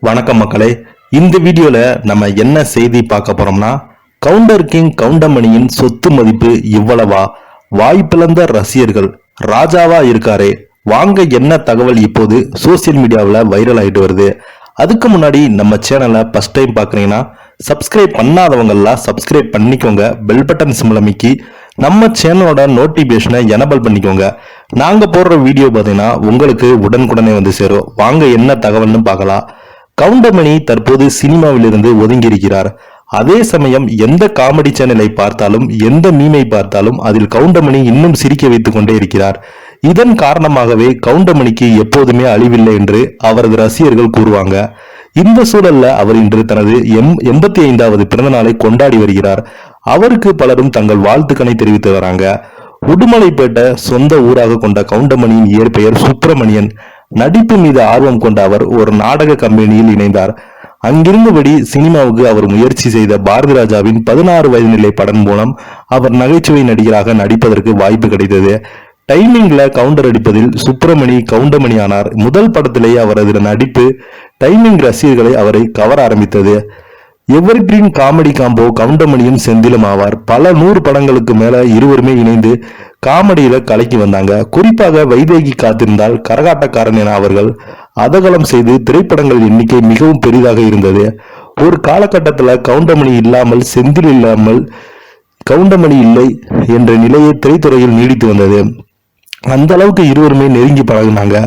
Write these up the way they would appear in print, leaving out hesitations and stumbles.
வணக்கம் மக்களே. இந்த வீடியோல நம்ம என்ன செய்தி பார்க்க போறோம்னா, கவுண்டர் கிங் கவுண்டமணியின் சொத்து மதிப்பு இவ்வளவா, வாய்ப்பிழந்த ரசிகர்கள், ராஜாவா இருக்காரே, வாங்க என்ன தகவல் இப்போது சோசியல் மீடியாவில் வைரல் ஆயிட்டு வருது. அதுக்கு முன்னாடி நம்ம சேனலை ஃபர்ஸ்ட் டைம் பார்க்குறீங்கன்னா சப்ஸ்கிரைப் பண்ணாதவங்கெல்லாம் சப்ஸ்கிரைப் பண்ணிக்கோங்க. பெல் பட்டன் சிம்பிள் அமைக்கி நம்ம சேனலோட நோட்டிபிகேஷனை எனபிள் பண்ணிக்கோங்க. நாங்க போடுற வீடியோ பார்த்தீங்கன்னா உங்களுக்கு உடனுக்குடனே வந்து சேரும். வாங்க என்ன தகவல்னு பார்க்கலாம். கவுண்டமணி தற்போது சினிமாவிலிருந்து ஒதுங்கி இருக்கிறார். அதே சமயம் எந்த காமெடி சேனலை பார்த்தாலும் எந்த மீமை பார்த்தாலும் அதில் கவுண்டமணி இன்னும் சிரிக்க வைத்துக் கொண்டே இருக்கிறார். இதன் காரணமாகவே கவுண்டமணிக்கு எப்போதுமே அழிவில்லை என்று அவரது ரசிகர்கள் கூறுவாங்க. இந்த சூழல்ல அவர் இன்று தனது 85வது பிறந்த நாளை கொண்டாடி வருகிறார். அவருக்கு பலரும் தங்கள் வாழ்த்துக்களை தெரிவித்து வராங்க. உடுமலைப்பேட்டை சொந்த ஊராக கொண்ட கவுண்டமணியின் இயற்பெயர் சுப்பிரமணியன். நடிப்பு மீது ஆர்வம் கொண்ட அவர் ஒரு நாடக கம்பெனியில் இணைந்தார். அங்கிருந்தபடி சினிமாவுக்கு அவர் முயற்சி செய்த பாரதி ராஜாவின் 16 வயது நிலை படம் மூலம் அவர் நகைச்சுவை நடிகராக நடிப்பதற்கு வாய்ப்பு கிடைத்தது. டைமிங்ல கவுண்டர் அடிப்பதில் சுப்பிரமணி கவுண்டமணி ஆனார். முதல் படத்திலேயே அவரது நடிப்பு டைமிங் ரசிகர்களை அவரை கவர ஆரம்பித்தது. எவர்கிரீன் காமெடி காம்போ கவுண்டமணியும் செந்திலும் ஆவார். பல 100 படங்களுக்கு மேல இருவருமே இணைந்து காமெடியில கலக்கி வந்தாங்க. குறிப்பாக வைதேகி காத்திருந்தால், கரகாட்டக்காரன் என அவர்கள் அதகலம் செய்து திரைப்படங்கள் எண்ணிக்கை மிகவும் பெரிதாக இருந்தது. ஒரு காலகட்டத்தில் கவுண்டமணி இல்லாமல் செந்தில் இல்லாமல் கவுண்டமணி இல்லை என்ற நிலையை திரைத்துறையில் நீடித்து வந்தது. அந்த அளவுக்கு இருவருமே நெருங்கி பழகினாங்க.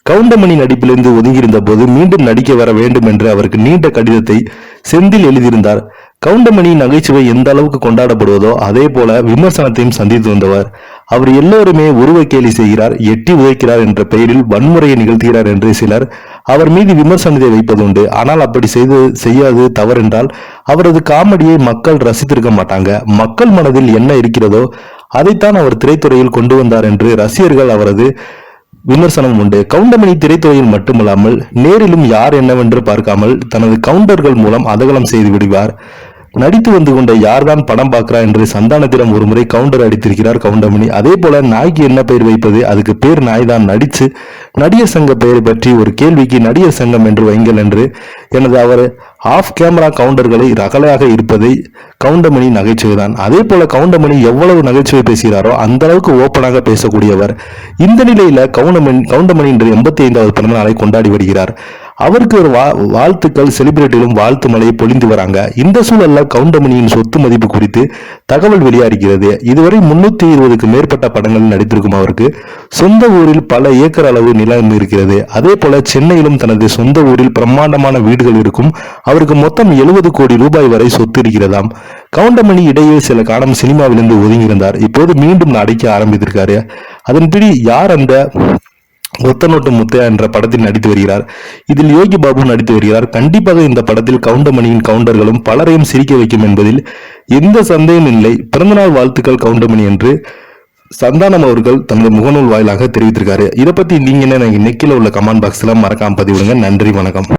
கவுண்டமணி நடிப்பிலிருந்து ஒதுங்கியிருந்த போது மீண்டும் நடிக்க வர வேண்டும் என்று அவருக்கு நீண்ட கடிதத்தை செந்தில் எழுதியிருந்தார். கவுண்டமணி நகைச்சுவை எந்த அளவுக்கு கொண்டாடப்படுவதோ அதே போல விமர்சனத்தையும் சந்தித்து வந்தவர். அவர் எல்லோருமே உருவ கேலி செய்கிறார், எட்டி உதைக்கிறார் என்ற பெயரில் வன்முறையை நிகழ்த்துகிறார் என்று சிலர் அவர் மீது விமர்சனத்தை வைப்பதுண்டு. ஆனால் அப்படி செய்யாது தவறென்றால் அவரது காமெடியை மக்கள் ரசித்திருக்க மாட்டாங்க. மக்கள் மனதில் என்ன இருக்கிறதோ அதைத்தான் அவர் திரைத்துறையில் கொண்டு வந்தார் என்று ரசிகர்கள் அவரது விமர்சனம் உண்டு. கவுண்டமணி திரைத்துறையில் மட்டுமல்லாமல் நேரிலும் யார் என்னவென்று பார்க்காமல் தனது கவுண்டர்கள் மூலம் அதகலம் செய்து விடுவார். நடித்து வந்து கொண்ட யார்தான் படம் பார்க்கிறா என்று சந்தானத்திடம் ஒரு முறை கவுண்டர் அடித்திருக்கிறார் கவுண்டமணி. அதே போல நாய்க்கு என்ன பெயர் வைப்பது, அதுக்கு பேர் நாய் தான். நடிச்சு நடிகர் சங்க பெயரை பற்றி ஒரு கேள்விக்கு நடிகர் சங்கம் என்று வைங்கள் என்று எனது அவர் ஆஃப் கேமரா கவுண்டர்களை ரகலையாக இருப்பதை கவுண்டமணி நகைச்சுவைதான். அதே போல கவுண்டமணி எவ்வளவு நகைச்சுவை பேசுகிறாரோ அந்த அளவுக்கு ஓப்பனாக பேசக்கூடியவர். இந்த நிலையில கவுண்டமணி இன்று 85வது பிறந்த நாளை கொண்டாடி வருகிறார். அவருக்கு ஒரு வாழ்த்துக்கள் செலிபிரிட்டிகளும் வாழ்த்து மலையை பொழிந்து வராங்க. இந்த சூழல்ல கவுண்டமணியின் சொத்து மதிப்பு குறித்து தகவல் வெளியாகிறது. இதுவரை 320க்கு மேற்பட்ட படங்களில் நடித்திருக்கும் அவருக்கு சொந்த ஊரில் பல ஏக்கர் அளவு நிலம் இருக்கிறது. அதே போல சென்னையிலும் தனது சொந்த ஊரில் பிரம்மாண்டமான வீடுகள் இருக்கும். அவருக்கு மொத்தம் 70 கோடி ரூபாய் வரை சொத்து இருக்கிறதாம். கவுண்டமணி இடையே சில காலம் சினிமாவிலிருந்து ஒதுங்கியிருந்தார். இப்போது மீண்டும் நடிக்க ஆரம்பித்திருக்காரு. அதன்படி யார் அந்த ஒத்தநோட்டு முத்தையா என்ற படத்தில் நடித்து வருகிறார். இதில் யோகி பாபு நடித்து வருகிறார். கண்டிப்பாக இந்த படத்தில் கவுண்டமணியின் கவுண்டர்களும் பலரையும் சிரிக்க வைக்கும் என்பதில் எந்த சந்தேகம் இல்லை. பிறந்தநாள் வாழ்த்துக்கள் கவுண்டமணி என்று சந்தானம் அவர்கள் தனது முகநூல் வாயிலாக தெரிவித்திருக்காரு. இதை பத்தி நீங்க என்ன, நெக்கில உள்ள கமெண்ட் பாக்ஸ்ல மறக்காம பதிவிடுங்க. நன்றி, வணக்கம்.